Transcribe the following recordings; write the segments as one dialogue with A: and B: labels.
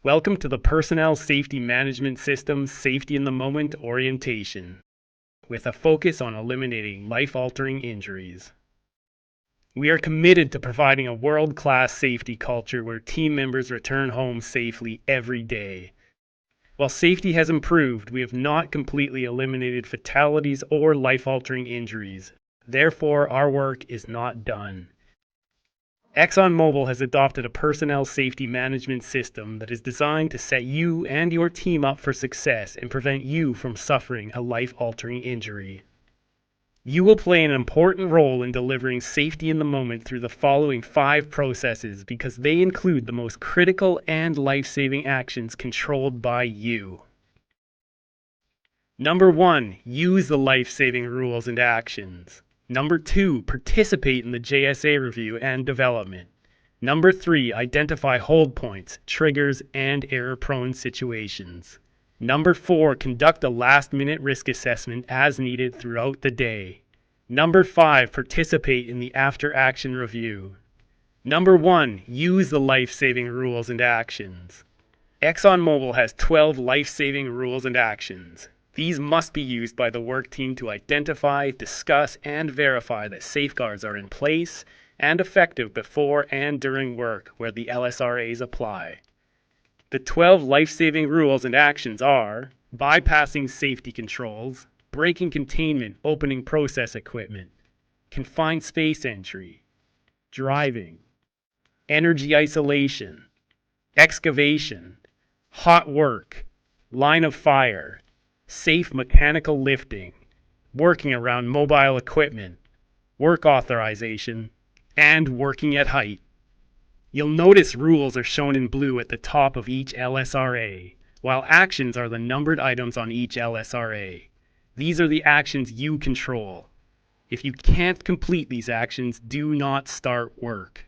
A: Welcome to the Personnel Safety Management System Safety in the Moment orientation, with a focus on eliminating life-altering injuries. We are committed to providing a world-class safety culture where team members return home safely every day. While safety has improved, we have not completely eliminated fatalities or life-altering injuries. Therefore, our work is not done. ExxonMobil has adopted a personnel safety management system that is designed to set you and your team up for success and prevent you from suffering a life-altering injury. You will play an important role in delivering safety in the moment through the following 5 processes because they include the most critical and life-saving actions controlled by you. Number 1, use the life-saving rules and actions. Number 2, participate in the JSA review and development. Number 3, identify hold points, triggers, and error-prone situations. Number 4, conduct a last-minute risk assessment as needed throughout the day. Number 5, participate in the after-action review. Number 1, use the life-saving rules and actions. ExxonMobil has 12 life-saving rules and actions. These must be used by the work team to identify, discuss, and verify that safeguards are in place and effective before and during work where the LSRAs apply. The 12 life-saving rules and actions are bypassing safety controls, breaking containment opening process equipment, confined space entry, driving, energy isolation, excavation, hot work, line of fire, safe mechanical lifting, working around mobile equipment, work authorization, and working at height. You'll notice rules are shown in blue at the top of each LSRA, while actions are the numbered items on each LSRA. These are the actions you control. If you can't complete these actions, do not start work.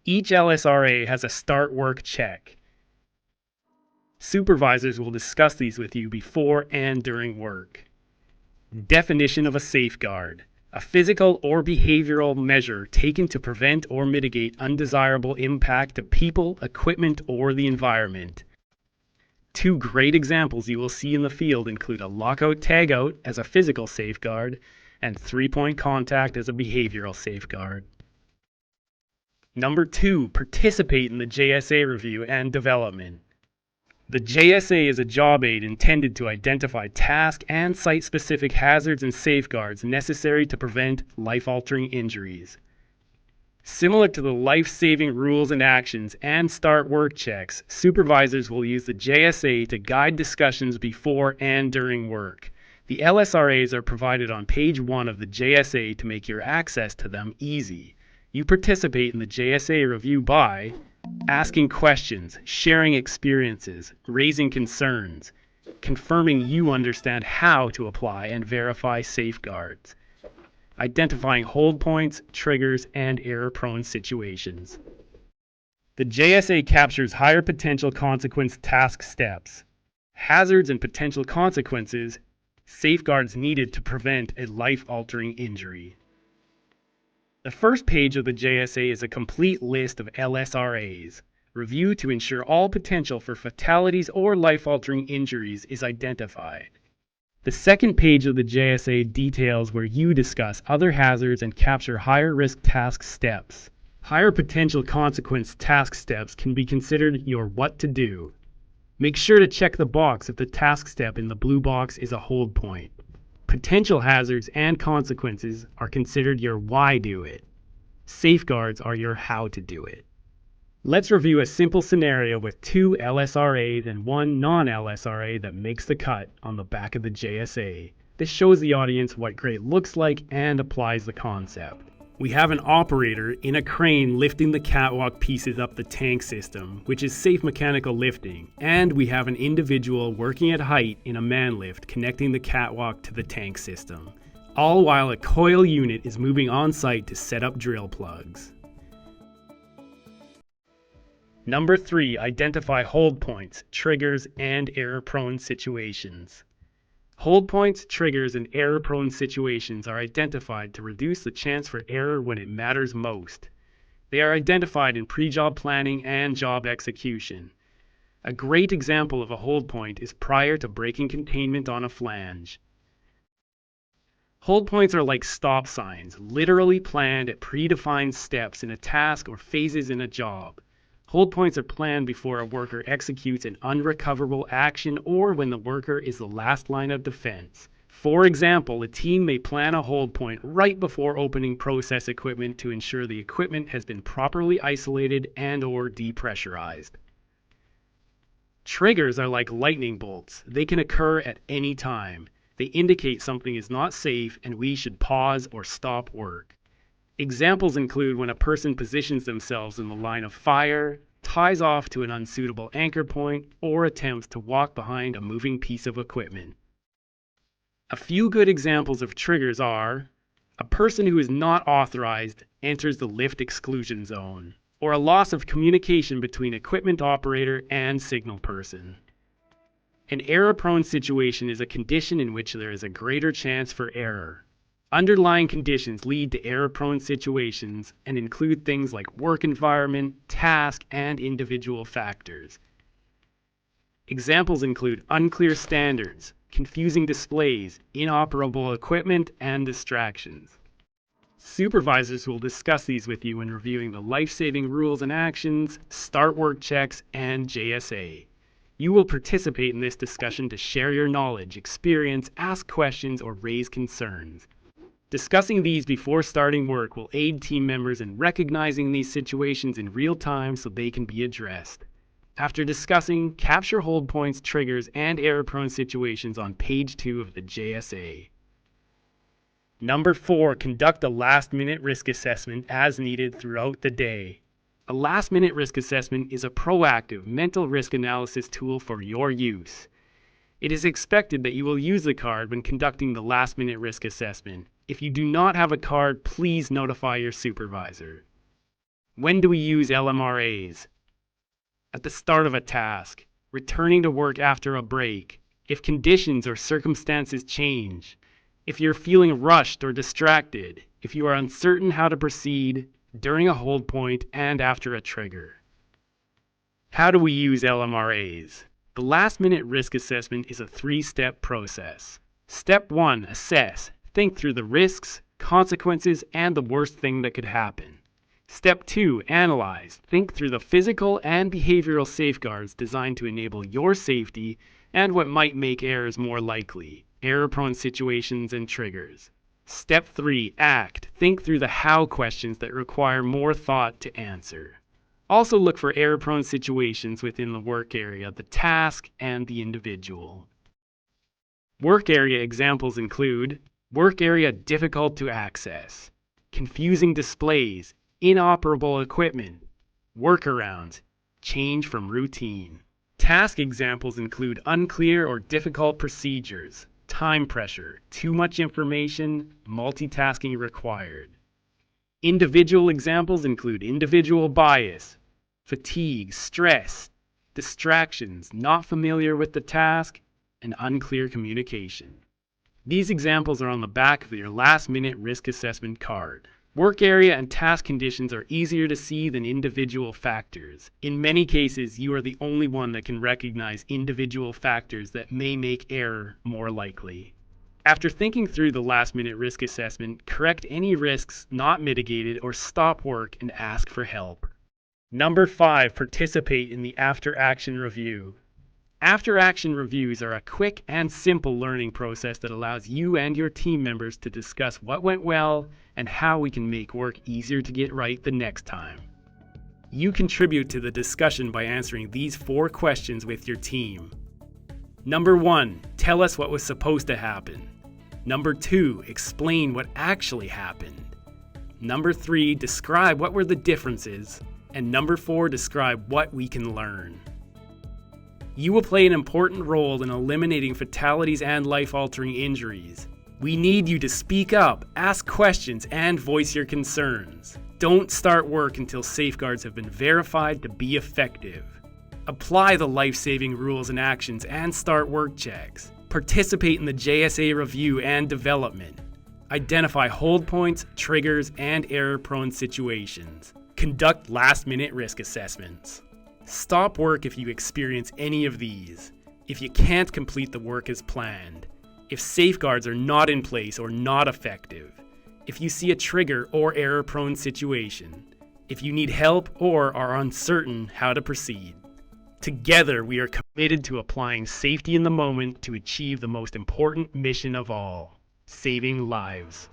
A: Each LSRA has a start work check. Supervisors will discuss these with you before and during work. Definition of a safeguard: a physical or behavioral measure taken to prevent or mitigate undesirable impact to people, equipment, or the environment. 2 great examples you will see in the field include a lockout-tagout as a physical safeguard and 3-point contact as a behavioral safeguard. Number 2, participate in the JSA review and development. The JSA is a job aid intended to identify task and site-specific hazards and safeguards necessary to prevent life-altering injuries. Similar to the life-saving rules and actions and start work checks, supervisors will use the JSA to guide discussions before and during work. The LSRAs are provided on page 1 of the JSA to make your access to them easy. You participate in the JSA review by asking questions, sharing experiences, raising concerns, confirming you understand how to apply and verify safeguards, identifying hold points, triggers, and error-prone situations. The JSA captures higher potential consequence task steps, hazards and potential consequences, safeguards needed to prevent a life-altering injury. The first page of the JSA is a complete list of LSRAs. Review to ensure all potential for fatalities or life-altering injuries is identified. The second page of the JSA details where you discuss other hazards and capture higher risk task steps. Higher potential consequence task steps can be considered your what to do. Make sure to check the box if the task step in the blue box is a hold point. Potential hazards and consequences are considered your why do it. Safeguards are your how to do it. Let's review a simple scenario with 2 LSRAs and 1 non-LSRA that makes the cut on the back of the JSA. This shows the audience what great looks like and applies the concept. We have an operator in a crane lifting the catwalk pieces up the tank system, which is safe mechanical lifting, and we have an individual working at height in a man lift connecting the catwalk to the tank system, all while a coil unit is moving on site to set up drill plugs. Number 3, identify hold points, triggers, and error-prone situations. Hold points, triggers, and error-prone situations are identified to reduce the chance for error when it matters most. They are identified in pre-job planning and job execution. A great example of a hold point is prior to breaking containment on a flange. Hold points are like stop signs, literally planned at predefined steps in a task or phases in a job. Hold points are planned before a worker executes an unrecoverable action or when the worker is the last line of defense. For example, a team may plan a hold point right before opening process equipment to ensure the equipment has been properly isolated and/or depressurized. Triggers are like lightning bolts. They can occur at any time. They indicate something is not safe and we should pause or stop work. Examples include when a person positions themselves in the line of fire, ties off to an unsuitable anchor point, or attempts to walk behind a moving piece of equipment. A few good examples of triggers are: a person who is not authorized enters the lift exclusion zone, or a loss of communication between equipment operator and signal person. An error-prone situation is a condition in which there is a greater chance for error. Underlying conditions lead to error-prone situations and include things like work environment, task, and individual factors. Examples include unclear standards, confusing displays, inoperable equipment, and distractions. Supervisors will discuss these with you when reviewing the life-saving rules and actions, start work checks, and JSA. You will participate in this discussion to share your knowledge, experience, ask questions, or raise concerns. Discussing these before starting work will aid team members in recognizing these situations in real time so they can be addressed. After discussing, capture hold points, triggers, and error-prone situations on page 2 of the JSA. Number 4, conduct a last-minute risk assessment as needed throughout the day. A last-minute risk assessment is a proactive mental risk analysis tool for your use. It is expected that you will use the card when conducting the last-minute risk assessment. If you do not have a card, please notify your supervisor. When do we use LMRAs? At the start of a task, returning to work after a break, if conditions or circumstances change, if you're feeling rushed or distracted, if you are uncertain how to proceed, during a hold point, and after a trigger. How do we use LMRAs? The last-minute risk assessment is a 3-step process. Step 1, assess. Think through the risks, consequences, and the worst thing that could happen. Step 2, analyze. Think through the physical and behavioral safeguards designed to enable your safety and what might make errors more likely, error-prone situations and triggers. Step 3, act. Think through the how questions that require more thought to answer. Also look for error-prone situations within the work area, the task, and the individual. Work area examples include work area difficult to access, confusing displays, inoperable equipment, workarounds, change from routine. Task examples include unclear or difficult procedures, time pressure, too much information, multitasking required. Individual examples include individual bias, fatigue, stress, distractions, not familiar with the task, and unclear communication. These examples are on the back of your last-minute risk assessment card. Work area and task conditions are easier to see than individual factors. In many cases, you are the only one that can recognize individual factors that may make error more likely. After thinking through the last-minute risk assessment, correct any risks not mitigated or stop work and ask for help. Number 5, participate in the after-action review. After-action reviews are a quick and simple learning process that allows you and your team members to discuss what went well and how we can make work easier to get right the next time. You contribute to the discussion by answering these 4 questions with your team. Number 1, tell us what was supposed to happen. Number 2, explain what actually happened. Number 3, describe what were the differences. And number 4, describe what we can learn. You will play an important role in eliminating fatalities and life-altering injuries. We need you to speak up, ask questions, and voice your concerns. Don't start work until safeguards have been verified to be effective. Apply the life-saving rules and actions and start work checks. Participate in the JSA review and development. Identify hold points, triggers, and error-prone situations. Conduct last-minute risk assessments. Stop work if you experience any of these. If you can't complete the work as planned. If safeguards are not in place or not effective. If you see a trigger or error-prone situation. If you need help or are uncertain how to proceed. Together, we are committed to applying safety in the moment to achieve the most important mission of all, saving lives.